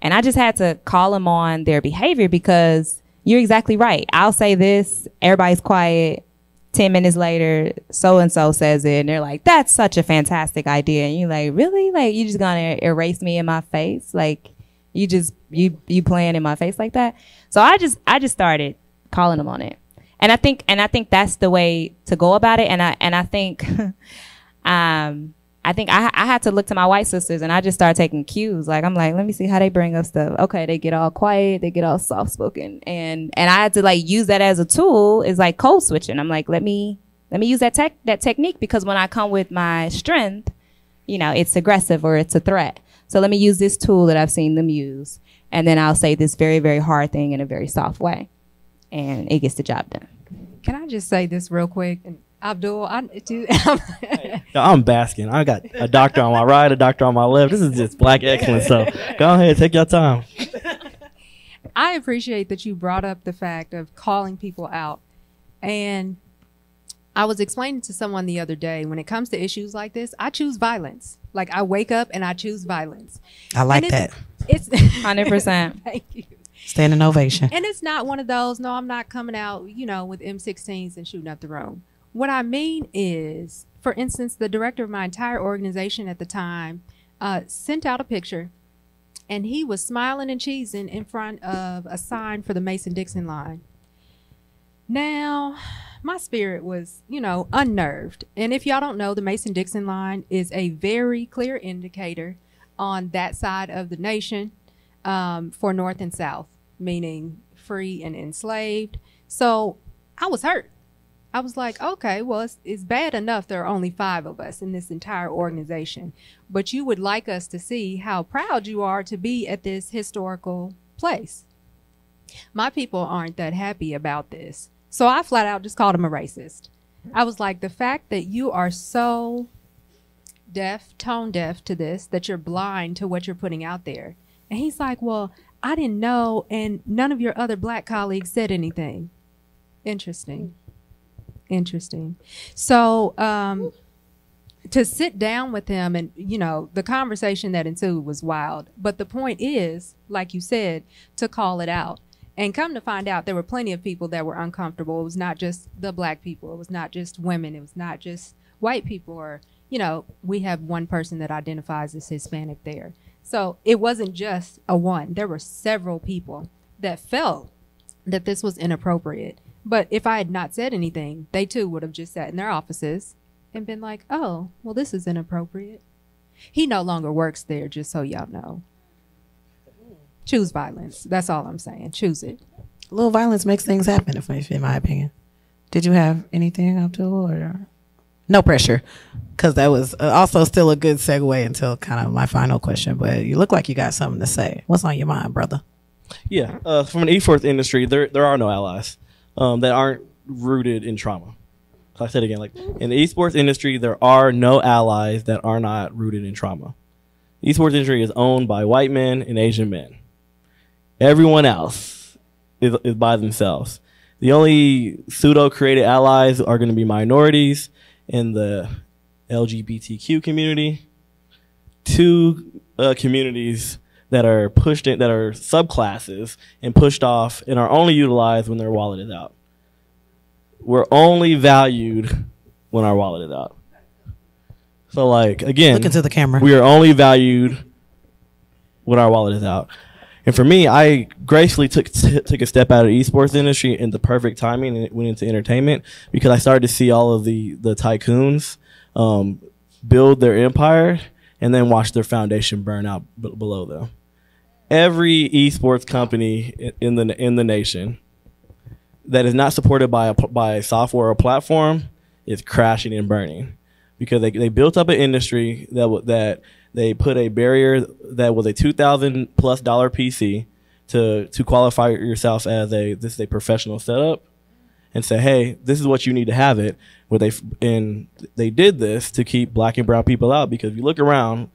S2: I just had to call them on their behavior, because you're exactly right. I'll say this, everybody's quiet. 10 minutes later, so-and-so says it, and they're like, that's such a fantastic idea. And you're like, really? Like, you just gonna erase me in my face? Like, you playing in my face like that? So I just started calling them on it. And I think that's the way to go about it. And I think, I had to look to my white sisters, and I just started taking cues. Like, I'm like, let me see how they bring up stuff. Okay, they get all quiet, they get all soft spoken, and I had to like use that as a tool. Is like code switching. I'm like, let me use that technique, because when I come with my strength, it's aggressive or it's a threat. So let me use this tool that I've seen them use, and then I'll say this very, very hard thing in a very soft way, and it gets the job done.
S4: Can I just say this real quick? And Abdul,
S3: I'm basking. I got a doctor on my right, a doctor on my left. This is just black excellence. So go ahead, take your time.
S4: I appreciate that you brought up the fact of calling people out. And I was explaining to someone the other day, when it comes to issues like this, I choose violence. Like, I wake up and I choose violence.
S1: I like that.
S4: It's
S2: 100%.
S4: Thank you.
S1: Standing ovation.
S4: And it's not one of those, no, I'm not coming out, you know, with M16s and shooting up the room. What I mean is, for instance, the director of my entire organization at the time sent out a picture, and he was smiling and cheesing in front of a sign for the Mason-Dixon line. Now, my spirit was, you know, unnerved. And if y'all don't know, the Mason-Dixon line is a very clear indicator on that side of the nation for North and South, meaning free and enslaved. So I was hurt. I was like, okay, well, it's bad enough there are only 5 of us in this entire organization, but you would like us to see how proud you are to be at this historical place. My people aren't that happy about this. So I flat out just called him a racist. I was like, the fact that you are so deaf, tone deaf to this, that you're blind to what you're putting out there. And he's like, well, I didn't know, and none of your other black colleagues said anything. Interesting. Interesting. So to sit down with him, and, you know, the conversation that ensued was wild. But the point is, like you said, to call it out. And come to find out, there were plenty of people that were uncomfortable. It was not just the black people. It was not just women. It was not just white people. Or, you know, we have one person that identifies as Hispanic there. So it wasn't just a one. There were several people that felt that this was inappropriate. But if I had not said anything, they too would have just sat in their offices and been like, oh, well, this is inappropriate. He no longer works there, just so y'all know. Choose violence. That's all I'm saying. Choose it.
S1: A little violence makes things happen, in my opinion. Did you have anything, Abdul? Or no pressure, because that was also still a good segue until kind of my final question. But you look like you got something to say. What's on your mind, brother?
S3: Yeah, from an esports industry, there are no allies that aren't rooted in trauma. So I said again, like, in the esports industry, there are no allies that are not rooted in trauma. Esports industry is owned by white men and Asian men. Everyone else is by themselves. The only pseudo-created allies are going to be minorities in the LGBTQ community, 2 communities that are pushed in, that are subclasses and pushed off and are only utilized when their wallet is out. We're only valued when our wallet is out. So, like, again,
S1: look into the camera.
S3: We are only valued when our wallet is out. And for me, I gracefully took a step out of the esports industry in the perfect timing, and it went into entertainment because I started to see all of the tycoons build their empire and then watch their foundation burn out below them. Every esports company in the nation that is not supported by a software or platform is crashing and burning because they built up an industry that they put a barrier that was a $2,000+ PC to qualify yourself as this is a professional setup, and say, hey, this is what you need to have it. And they did this to keep black and brown people out, because if you look around,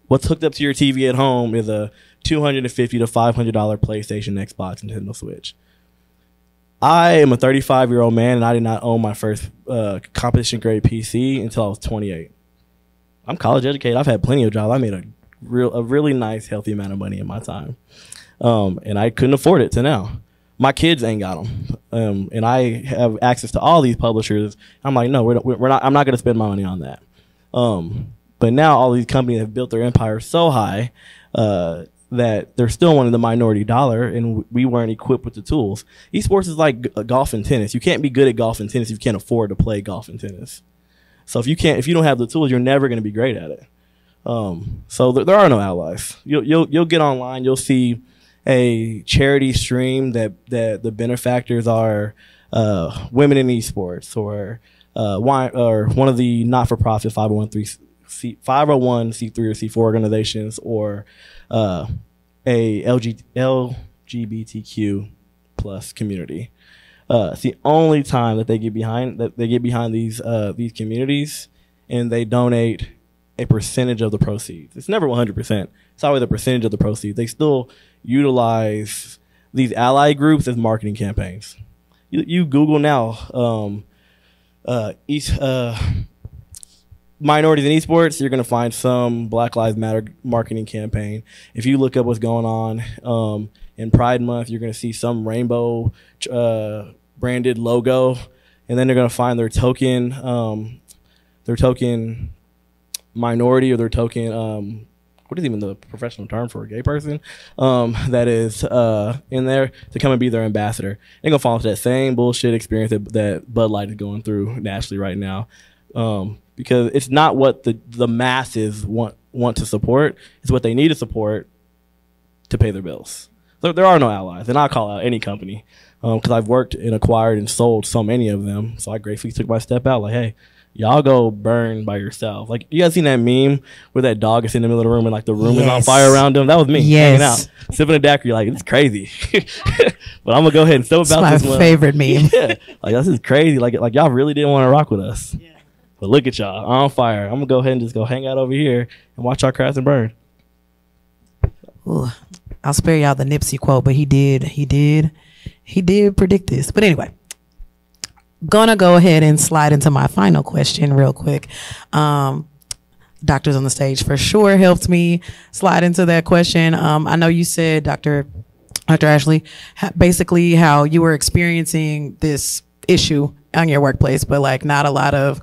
S3: what's hooked up to your TV at home is a $250 to $500 PlayStation, Xbox, Nintendo Switch. I am a 35-year-old man, and I did not own my first competition grade PC until I was 28. I'm college educated. I've had plenty of jobs. I made a really nice, healthy amount of money in my time. And I couldn't afford it to now. My kids ain't got them. And I have access to all these publishers. I'm like, no, we're not, I'm not going to spend my money on that. But now all these companies have built their empire so high, that they're still wanting the minority dollar, and we weren't equipped with the tools. Esports is like golf and tennis. You can't be good at golf and tennis if you can't afford to play golf and tennis. So if you don't have the tools, you're never going to be great at it. So there are no allies. You'll get online, you'll see a charity stream that the benefactors are women in esports, or one of the not-for-profit 501c3 or C4 organizations, or a LGBTQ plus community. It's the only time that they get behind these communities, and they donate a percentage of the proceeds. It's never 100%. It's always a percentage of the proceeds. They still utilize these ally groups as marketing campaigns. You Google now, minorities in esports, you're going to find some Black Lives Matter marketing campaign. If you look up what's going on in Pride Month, you're going to see some rainbow branded logo, and then they're going to find their token minority, or their token what is even the professional term for a gay person that is in there to come and be their ambassador. They're going to fall into that same bullshit experience that Bud Light is going through nationally right now. Because it's not what the masses want to support. It's what they need to support to pay their bills. So there are no allies. And I'll call out any company because I've worked and acquired and sold so many of them. So I gratefully took my step out like, hey, y'all go burn by yourself. Like, you guys seen that meme where that dog is in the middle of the room and like the room is on fire around him? That was me hanging out, sipping a daiquiri. Like, it's crazy. But I'm going to go ahead and step about this one.
S1: My favorite meme.
S3: Yeah. Like, this is crazy. Like y'all really didn't want to rock with us. Yeah. But look at y'all on fire. I'm gonna go ahead and just go hang out over here and watch our crafts and burn.
S1: Ooh, I'll spare y'all the Nipsey quote, but he did predict this. But anyway, gonna go ahead and slide into my final question real quick. Doctors on the stage for sure helped me slide into that question. I know you said, Dr. Ashley, basically how you were experiencing this issue on your workplace, but like not a lot of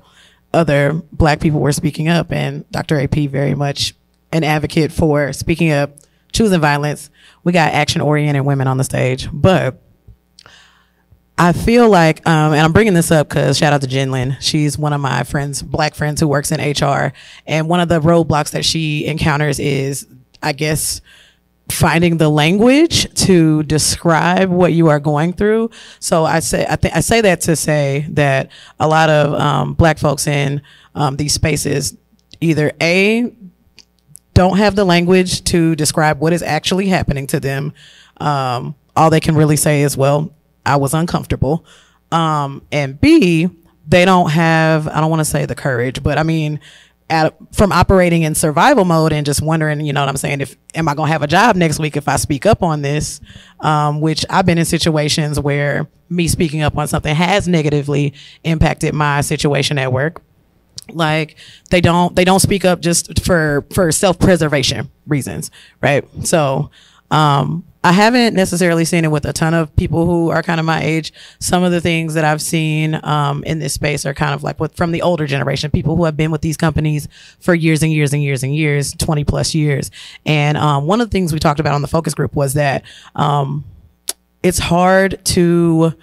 S1: other Black people were speaking up, and Dr. AP very much an advocate for speaking up, choosing violence. We got action-oriented women on the stage, but I feel like, and I'm bringing this up because shout out to Jen Lynn. She's one of my friends, Black friends who works in HR, and one of the roadblocks that she encounters is, I guess, finding the language to describe what you are going through. So I say that to say that a lot of Black folks in these spaces either don't have the language to describe what is actually happening to them. All they can really say is, well, I was uncomfortable. And B, they don't have, I don't want to say the courage, but I mean, from operating in survival mode and just wondering, you know what I'm saying, am I gonna have a job next week if I speak up on this, which I've been in situations where me speaking up on something has negatively impacted my situation at work. Like they don't speak up just for self-preservation reasons, right? So I haven't necessarily seen it with a ton of people who are kind of my age. Some of the things that I've seen in this space are kind of like from the older generation, people who have been with these companies for years and years and years and years, 20 plus years. And one of the things we talked about on the focus group was that it's hard to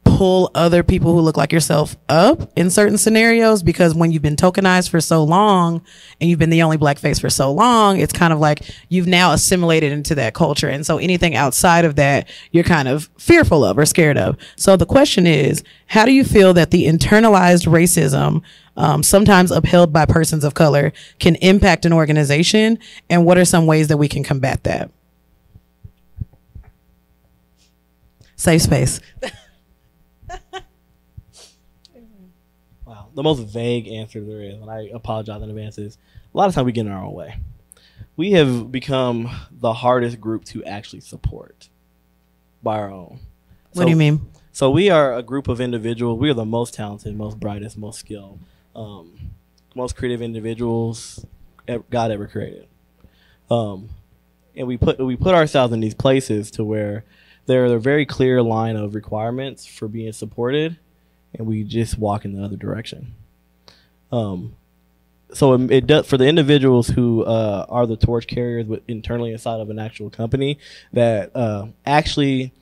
S1: pull other people who look like yourself up in certain scenarios, because when you've been tokenized for so long and you've been the only Black face for so long, it's kind of like you've now assimilated into that culture. And so anything outside of that, you're kind of fearful of or scared of. So the question is, how do you feel that the internalized racism, sometimes upheld by persons of color, can impact an organization? And what are some ways that we can combat that? Safe space.
S3: Wow, the most vague answer there is, and I apologize in advance, is a lot of times we get in our own way. We have become the hardest group to actually support by our own.
S1: What do you mean?
S3: So we are a group of individuals. We are the most talented, most brightest, most skilled, most creative individuals God ever created. And we put ourselves in these places to where there are a very clear line of requirements for being supported, and we just walk in the other direction. So it does for the individuals who are the torch carriers internally inside of an actual company that actually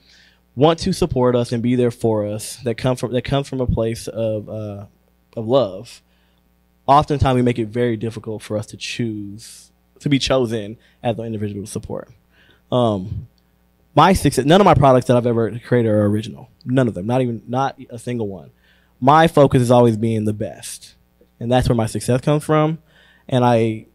S3: want to support us and be there for us, that comes from a place of love. Oftentimes we make it very difficult for us to be chosen as the individual to support. My success, none of my products that I've ever created are original. None of them, not a single one. My focus is always being the best, and that's where my success comes from. And I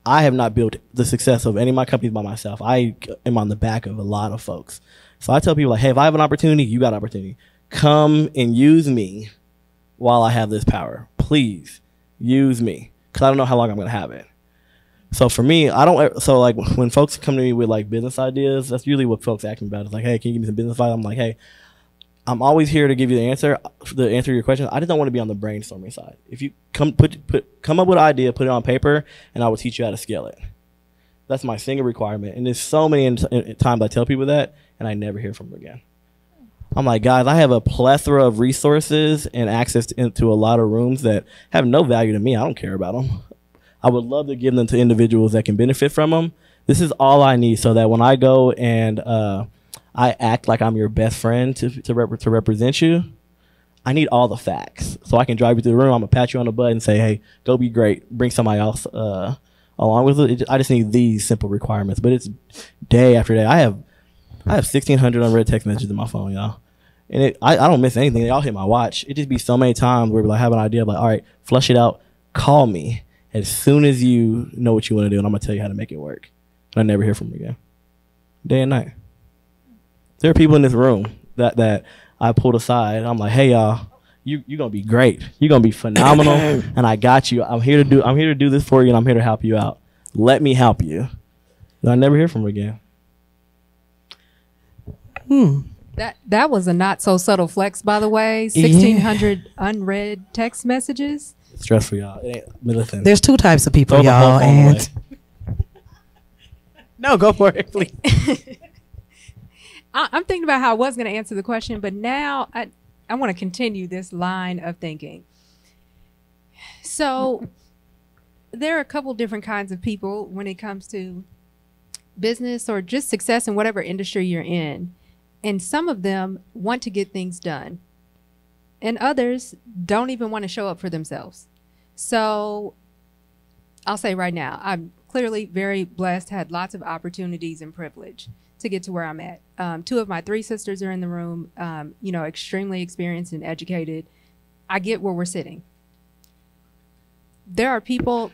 S3: have not built the success of any of my companies by myself. I am on the back of a lot of folks. So I tell people, like, hey, if I have an opportunity, you got an opportunity. Come and use me while I have this power. Please use me, because I don't know how long I'm going to have it. So for me, so like when folks come to me with like business ideas, that's usually what folks ask me about. It's like, hey, can you give me some business advice? I'm like, hey, I'm always here to give you the answer to your question. I just don't want to be on the brainstorming side. If you come up with an idea, put it on paper, and I will teach you how to scale it. That's my single requirement. And there's so many times I tell people that, and I never hear from them again. I'm like, guys, I have a plethora of resources and access into a lot of rooms that have no value to me. I don't care about them. I would love to give them to individuals that can benefit from them. This is all I need so that when I go and I act like I'm your best friend to represent you, I need all the facts. So I can drive you through the room. I'm going to pat you on the butt and say, hey, go be great. Bring somebody else along with it. I just need these simple requirements. But it's day after day. I have 1,600 unread text messages in my phone, y'all. And I don't miss anything. They all hit my watch. It just be so many times where I have an idea, like, all right, flush it out. Call me as soon as you know what you want to do, and I'm going to tell you how to make it work. And I never hear from them again. Day and night. There are people in this room that I pulled aside. I'm like, hey, y'all, you're going to be great. You're going to be phenomenal, and I got you. I'm here to do this for you, and I'm here to help you out. Let me help you. And I never hear from them again.
S4: That was a not so subtle flex, by the way. 1,600 unread text messages.
S3: It's stressful, y'all. Listen.
S1: There's two types of people, y'all. And no, go for it, please.
S4: I'm thinking about how I was going to answer the question, but now I want to continue this line of thinking. So there are a couple different kinds of people when it comes to business or just success in whatever industry you're in. And some of them want to get things done. And others don't even want to show up for themselves. So I'll say right now, I'm clearly very blessed, had lots of opportunities and privilege to get to where I'm at. Two of my three sisters are in the room, extremely experienced and educated. I get where we're sitting. There are people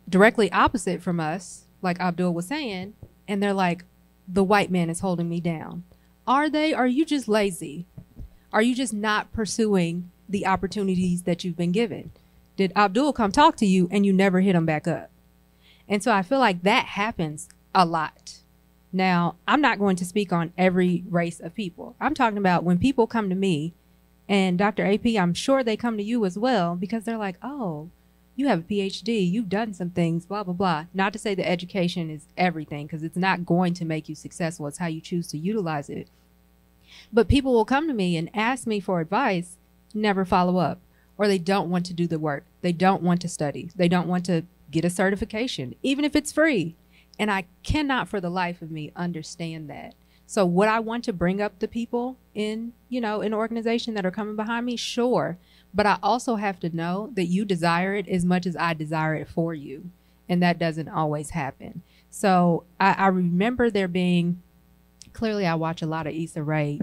S4: directly opposite from us, like Abdul was saying, and they're like, the white man is holding me down. Are they? Are you just lazy? Are you just not pursuing the opportunities that you've been given? Did Abdul come talk to you and you never hit him back up? And so I feel like that happens a lot. Now, I'm not going to speak on every race of people. I'm talking about when people come to me, and Dr. AP, I'm sure they come to you as well, because they're like, oh, you have a PhD, you've done some things, blah, blah, blah. Not to say that education is everything, because it's not going to make you successful. It's how you choose to utilize it. But people will come to me and ask me for advice, never follow up, or they don't want to do the work. They don't want to study. They don't want to get a certification, even if it's free. And I cannot for the life of me understand that. So would I want to bring up the people in, an organization that are coming behind me? Sure. But I also have to know that you desire it as much as I desire it for you. And that doesn't always happen. So I remember there being, clearly I watch a lot of Issa Rae,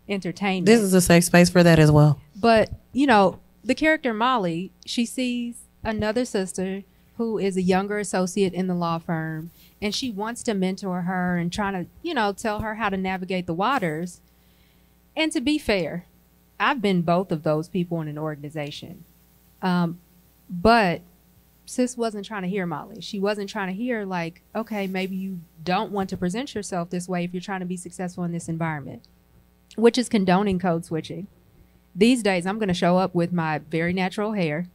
S4: entertainment.
S1: This is a safe space for that as well.
S4: But, the character Molly, she sees another sister who is a younger associate in the law firm, and she wants to mentor her and trying to, tell her how to navigate the waters. And to be fair, I've been both of those people in an organization. But sis wasn't trying to hear Molly. She wasn't trying to hear like, okay, maybe you don't want to present yourself this way if you're trying to be successful in this environment, which is condoning code switching. These days, I'm going to show up with my very natural hair.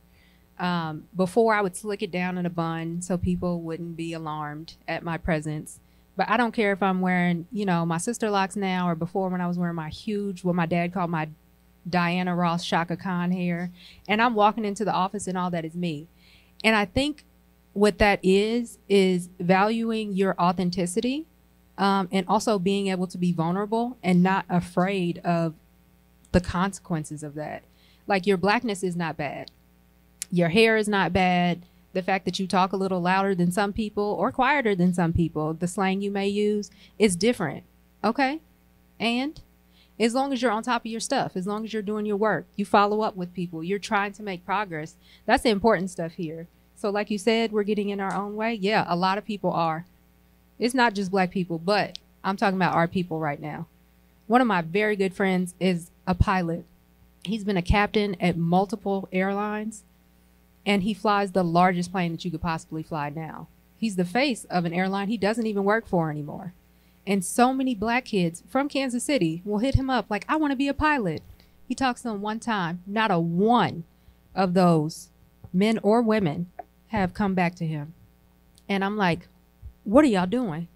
S4: Before I would slick it down in a bun so people wouldn't be alarmed at my presence. But I don't care if I'm wearing, my sister locks now, or before when I was wearing my huge, what my dad called my Diana Ross Shaka Khan hair. And I'm walking into the office and all that is me. And I think what that is valuing your authenticity, and also being able to be vulnerable and not afraid of the consequences of that. Like, your blackness is not bad. Your hair is not bad. The fact that you talk a little louder than some people or quieter than some people, the slang you may use is different. Okay? And as long as you're on top of your stuff, as long as you're doing your work, you follow up with people, you're trying to make progress. That's the important stuff here. So like you said, we're getting in our own way. Yeah, a lot of people are. It's not just black people, but I'm talking about our people right now. One of my very good friends is a pilot. He's been a captain at multiple airlines, and he flies the largest plane that you could possibly fly now. He's the face of an airline he doesn't even work for anymore. And so many black kids from Kansas City will hit him up like, I want to be a pilot. He talks to them one time. Not a one of those men or women have come back to him. And I'm like, what are y'all doing?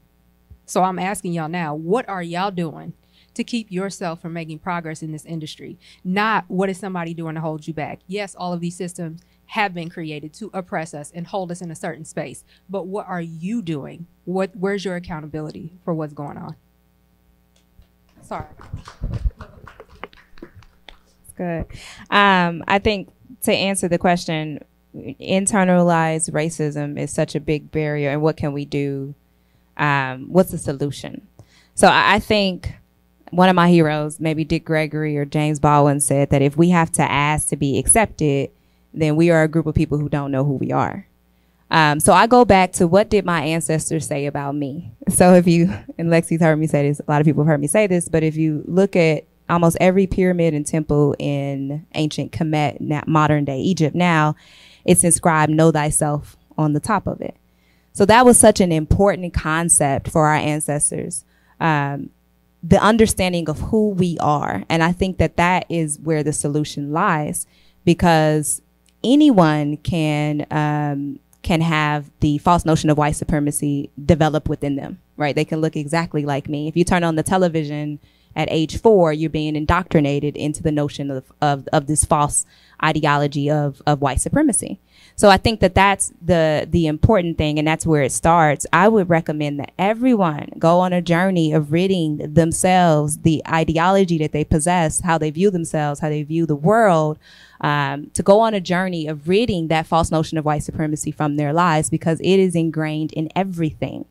S4: So I'm asking y'all now, what are y'all doing to keep yourself from making progress in this industry? Not what is somebody doing to hold you back? Yes, all of these systems have been created to oppress us and hold us in a certain space. But what are you doing? Where's your accountability for what's going on? Sorry.
S2: That's good. I think to answer the question, internalized racism is such a big barrier, and what can we do? What's the solution? So I think one of my heroes, maybe Dick Gregory or James Baldwin, said that if we have to ask to be accepted, then we are a group of people who don't know who we are. So I go back to, what did my ancestors say about me? So if you, and Lexi's heard me say this, a lot of people have heard me say this, but if you look at almost every pyramid and temple in ancient Kemet, modern day Egypt now, it's inscribed "Know thyself" on the top of it. So that was such an important concept for our ancestors, the understanding of who we are. And I think that that is where the solution lies, because anyone can have the false notion of white supremacy develop within them, right? They can look exactly like me. If you turn on the television at age 4, you're being indoctrinated into the notion of this false ideology of white supremacy. So I think that that's the important thing, and that's where it starts. I would recommend that everyone go on a journey of ridding themselves, the ideology that they possess, how they view themselves, how they view the world, to go on a journey of ridding that false notion of white supremacy from their lives, because it is ingrained in everything.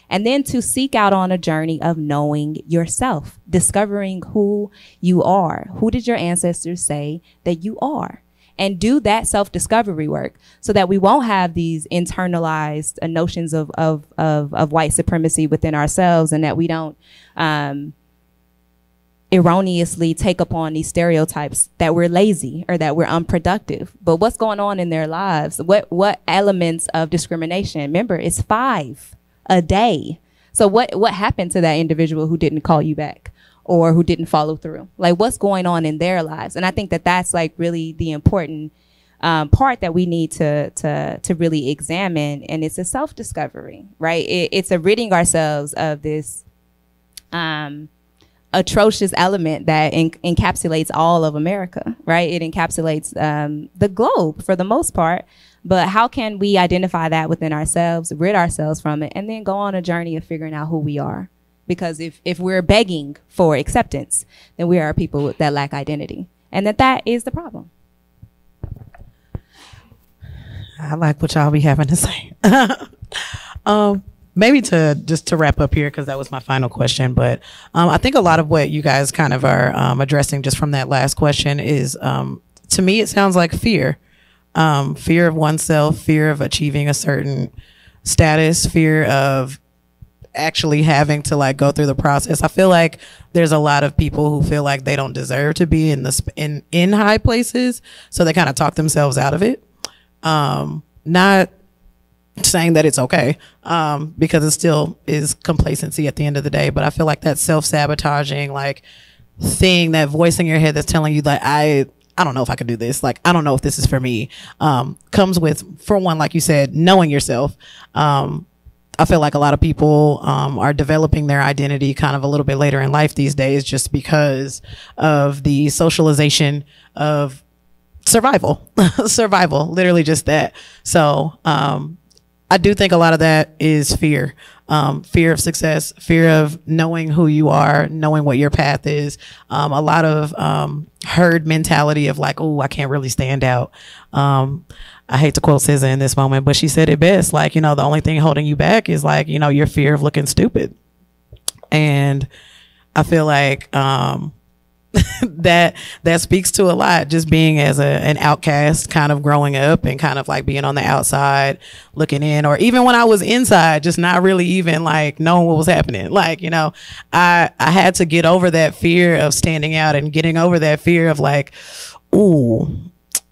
S2: And then to seek out on a journey of knowing yourself, discovering who you are. Who did your ancestors say that you are? And do that self-discovery work so that we won't have these internalized notions of white supremacy within ourselves, and that we don't erroneously take upon these stereotypes that we're lazy or that we're unproductive. But what's going on in their lives? What elements of discrimination? Remember, it's 5 a day. So what happened to that individual who didn't call you back or who didn't follow through? Like, what's going on in their lives? And I think that that's like really the important part that we need to really examine. And it's a self-discovery, right? It's a ridding ourselves of this atrocious element that encapsulates all of America, right? It encapsulates the globe for the most part. But how can we identify that within ourselves, rid ourselves from it, and then go on a journey of figuring out who we are? Because if we're begging for acceptance, then we are people that lack identity, and that is the problem.
S1: I like what y'all be having to say. Maybe to wrap up here, because that was my final question, but I think a lot of what you guys kind of are addressing just from that last question is, to me, it sounds like fear. Fear of oneself, fear of achieving a certain status, fear of actually having to like go through the process. I feel like there's a lot of people who feel like they don't deserve to be in high places, so they kind of talk themselves out of it. Not saying that it's okay, because it still is complacency at the end of the day, but I feel like that self-sabotaging like thing, that voice in your head that's telling you like, I don't know if I could do this. Like, I don't know if this is for me. Comes with, for one, like you said, knowing yourself. I feel like a lot of people are developing their identity kind of a little bit later in life these days, just because of the socialization of survival, literally just that. So I do think a lot of that is fear. Fear of success, fear of knowing who you are, knowing what your path is. A lot of herd mentality of like, oh, I can't really stand out. I hate to quote SZA in this moment, but she said it best. Like, the only thing holding you back is like, your fear of looking stupid. And I feel like that speaks to a lot, just being as an outcast, kind of growing up and kind of like being on the outside looking in, or even when I was inside, just not really even like knowing what was happening. Like, I had to get over that fear of standing out and getting over that fear of like, ooh,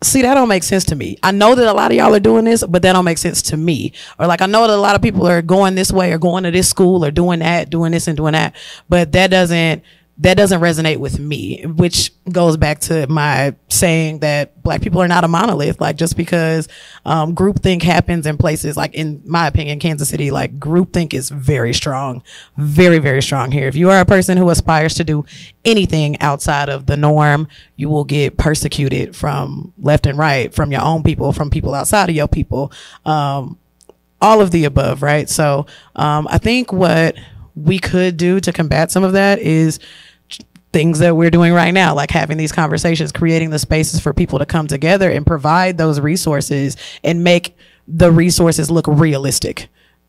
S1: see, that don't make sense to me. I know that a lot of y'all are doing this, but that don't make sense to me. Or like, I know that a lot of people are going this way or going to this school or doing that, doing this and doing that, but that doesn't resonate with me, which goes back to my saying that Black people are not a monolith. Like, just because groupthink happens in places, like in my opinion, Kansas City, like groupthink is very strong, very, very strong here. If you are a person who aspires to do anything outside of the norm, you will get persecuted from left and right, from your own people, from people outside of your people, all of the above, right? So I think what we could do to combat some of that is things that we're doing right now, like having these conversations, creating the spaces for people to come together and provide those resources and make the resources look realistic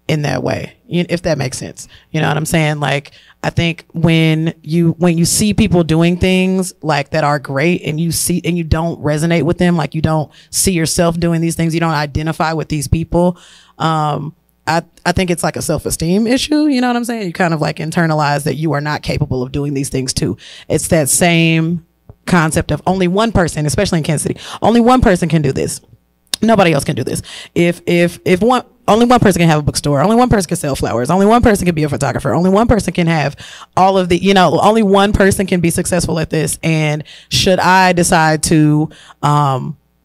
S1: in that way, if that makes sense. You know what I'm saying? Like, I think when you see people doing things like that are great, and you don't resonate with them, like you don't see yourself doing these things, you don't identify with these people, I think it's like a self-esteem issue. You know what I'm saying? You kind of like internalize that you are not capable of doing these things too. It's that same concept of only one person, especially in Kansas City, only one person can do this. Nobody else can do this. If only one person can have a bookstore, only one person can sell flowers, only one person can be a photographer, only one person can have all of the, only one person can be successful at this. And should I decide to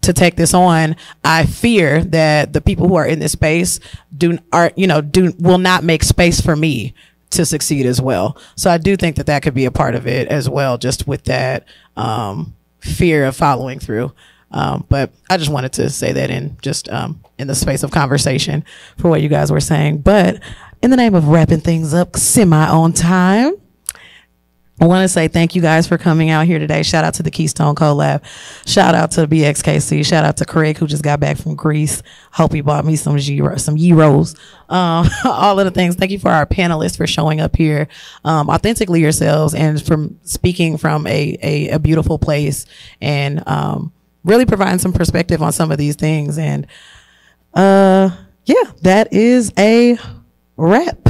S1: take this on, I fear that the people who are in this space will not make space for me to succeed as well. So I do think that could be a part of it as well, just with that fear of following through. But I just wanted to say that in the space of conversation for what you guys were saying. But in the name of wrapping things up semi on time, I want to say thank you guys for coming out here today. Shout out to the Keystone Collab. Shout out to BXKC. Shout out to Craig, who just got back from Greece. Hope he bought me some gyros. All of the things. Thank you for our panelists for showing up here authentically yourselves and from speaking from a beautiful place and really providing some perspective on some of these things. And yeah, that is a wrap.